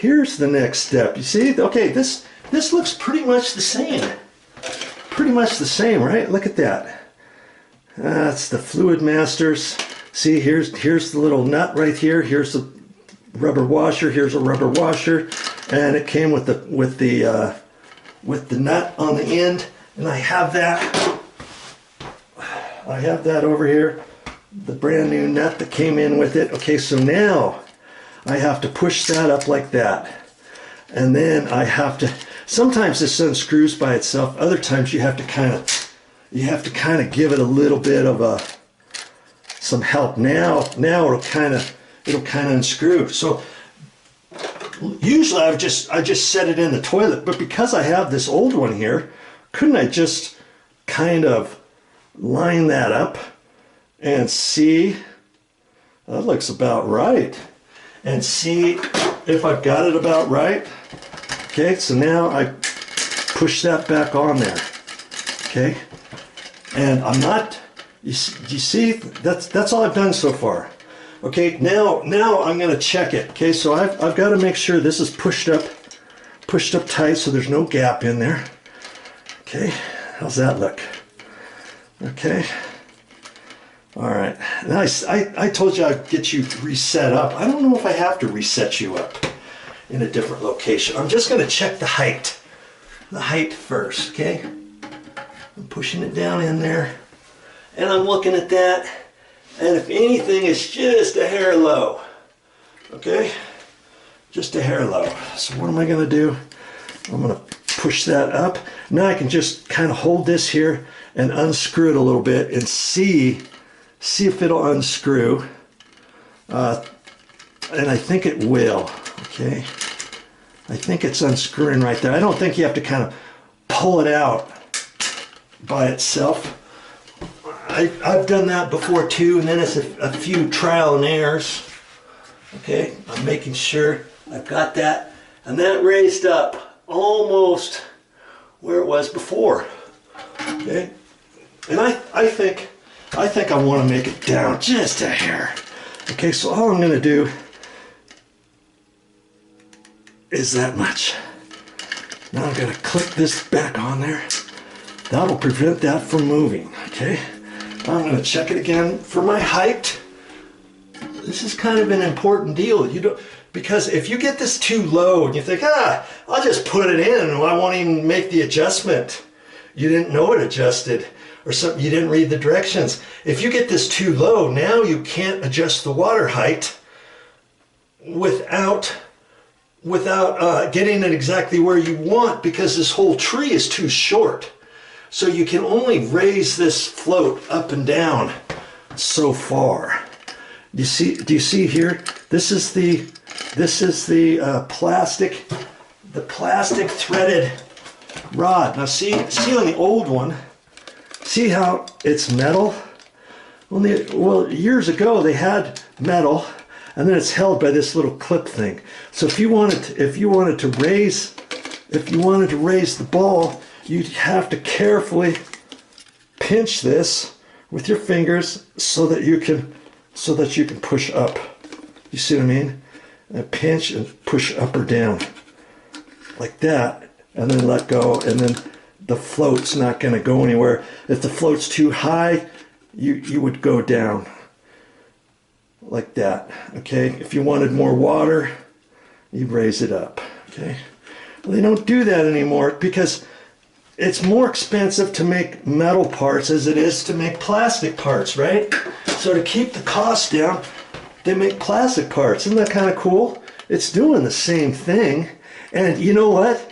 here's the next step. You see, okay, this looks pretty much the same. Pretty much the same, right? Look at that. That's the Fluidmasters. See, here's the little nut right here. Here's the rubber washer. Here's a rubber washer, and it came with the nut on the end. And I have that. I have that over here. The brand new nut that came in with it. Okay, so now I have to push that up like that, and then I have to. Sometimes this unscrews by itself. Other times you have to kind of give it a little bit of some help. Now it'll kind of unscrew. So usually I just set it in the toilet, but because I have this old one here, couldn't I just kind of line that up and see? That looks about right. And see if I've got it about right. Okay, so now I push that back on there. Okay, and I'm not. You see, that's all I've done so far. Okay, now I'm going to check it. Okay, so I've got to make sure this is pushed up tight, so there's no gap in there. Okay, how's that look? Okay. All right. Nice. I told you I'd get you reset up. I don't know if I have to reset you up in a different location. I'm just going to check the height. The height first, okay? I'm pushing it down in there, and I'm looking at that, and if anything, it's just a hair low, okay? Just a hair low. So what am I going to do? I'm going to push that up. Now I can just kind of hold this here and unscrew it a little bit and see if it'll unscrew. And I think it will, okay? I think it's unscrewing right there. I don't think you have to kind of pull it out by itself. I've done that before too, and then it's a few trial and errors. Okay, I'm making sure I've got that, and that raised up almost where it was before. Okay, and I think I want to make it down just a hair. Okay, so all I'm going to do is that much. Now I'm going to click this back on there. That'll prevent that from moving. Okay, I'm going to check it again for my height. This is kind of an important deal. Because if you get this too low and you think, I'll just put it in and I won't even make the adjustment. You didn't know it adjusted, or something, you didn't read the directions. If you get this too low, now you can't adjust the water height without getting it exactly where you want, because this whole tree is too short. So you can only raise this float up and down so far. Do you see here? This is the plastic threaded rod. Now see on the old one, see how it's metal? Well, years ago they had metal, and then it's held by this little clip thing. So if you wanted to raise the ball, you'd have to carefully pinch this with your fingers so that you can push up. You see what I mean? And pinch and push up or down like that, and then let go, and then the float's not going to go anywhere. If the float's too high, you would go down like that. Okay, if you wanted more water, you'd raise it up. Okay, well, they don't do that anymore because it's more expensive to make metal parts as it is to make plastic parts, right? So to keep the cost down, they make plastic parts. Isn't that kind of cool? It's doing the same thing. And you know what?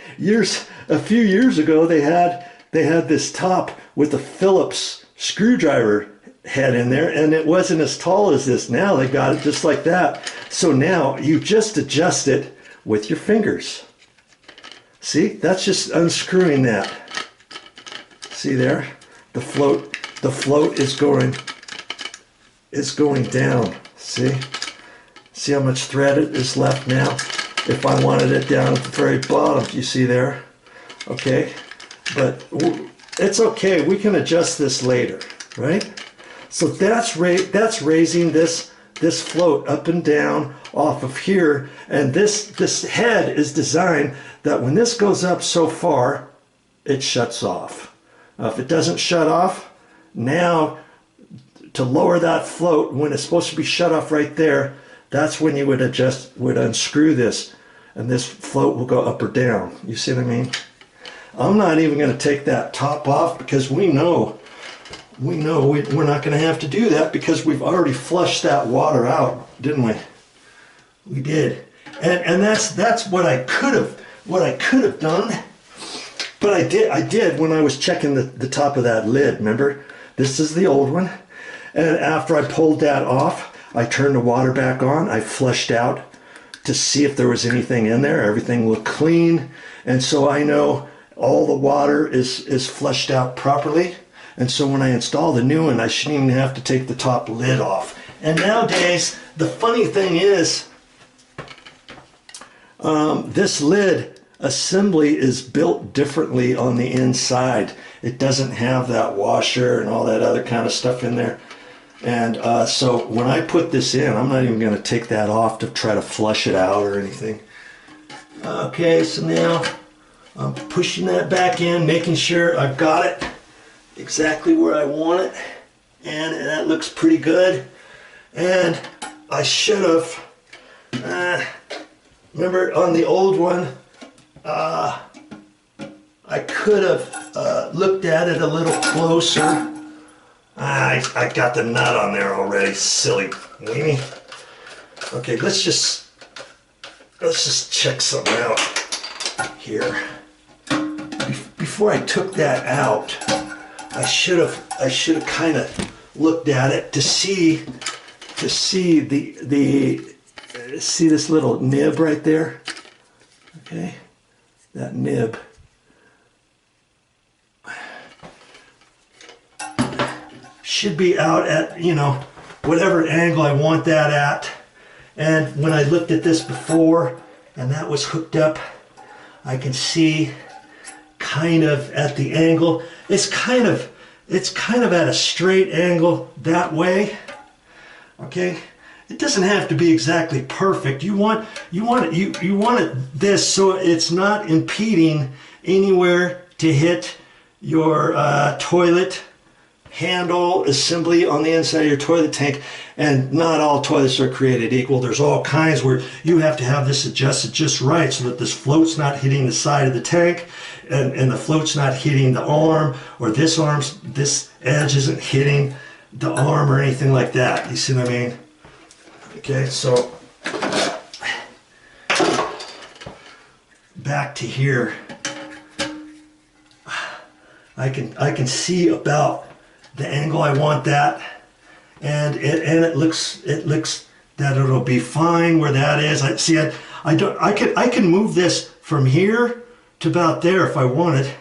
A few years ago, they had this top with a Phillips screwdriver head in there, and it wasn't as tall as this. Now they got it just like that. So now you just adjust it with your fingers. See, that's just unscrewing that. See there? The float is going down. See how much thread is left now? If I wanted it down at the very bottom, you see there? Okay, but it's okay. We can adjust this later, right? So that's raising this this float up and down off of here. And this head is designed that when this goes up so far, it shuts off. If it doesn't shut off, now to lower that float when it's supposed to be shut off right there, that's when you would unscrew this, and this float will go up or down. You see what I mean? I'm not even going to take that top off because we know we're not going to have to do that because we've already flushed that water out, didn't we? We did. And that's what I could have done. But I did when I was checking the top of that lid, remember? This is the old one. And after I pulled that off, I turned the water back on. I flushed out to see if there was anything in there. Everything looked clean. And so I know all the water is flushed out properly. And so when I install the new one, I shouldn't even have to take the top lid off. And nowadays, the funny thing is, this lid assembly is built differently on the inside. It doesn't have that washer and all that other kind of stuff in there. And so when I put this in, I'm not even going to take that off to try to flush it out or anything. Okay, so now I'm pushing that back in, making sure I've got it exactly where I want it. And that looks pretty good. And I should have, remember on the old one, I could have looked at it a little closer. I got the nut on there already, silly weenie. Okay, let's just check something out here. Before I took that out, I should have kind of looked at it to see see this little nib right there. Okay, that nib. Should be out at, you know, whatever angle I want that at. And when I looked at this before and that was hooked up, I can see kind of at the angle. It's kind of at a straight angle that way. Okay, it doesn't have to be exactly perfect. You want it this so it's not impeding anywhere to hit your toilet handle assembly on the inside of your toilet tank. And not all toilets are created equal. There's all kinds where you have to have this adjusted just right so that this float's not hitting the side of the tank and the float's not hitting the arm, or this edge isn't hitting the arm or anything like that. You see what I mean? Okay, so back to here. I can see about the angle I want that, and it looks that it'll be fine where that is. I can move this from here to about there if I wanted.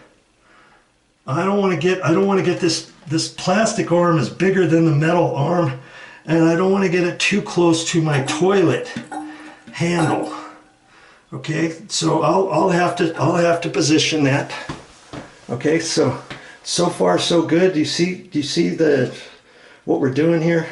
I don't want to get this plastic arm is bigger than the metal arm, and I don't want to get it too close to my toilet handle. Okay, so I'll have to position that. Okay, so far so good. Do you see what we're doing here?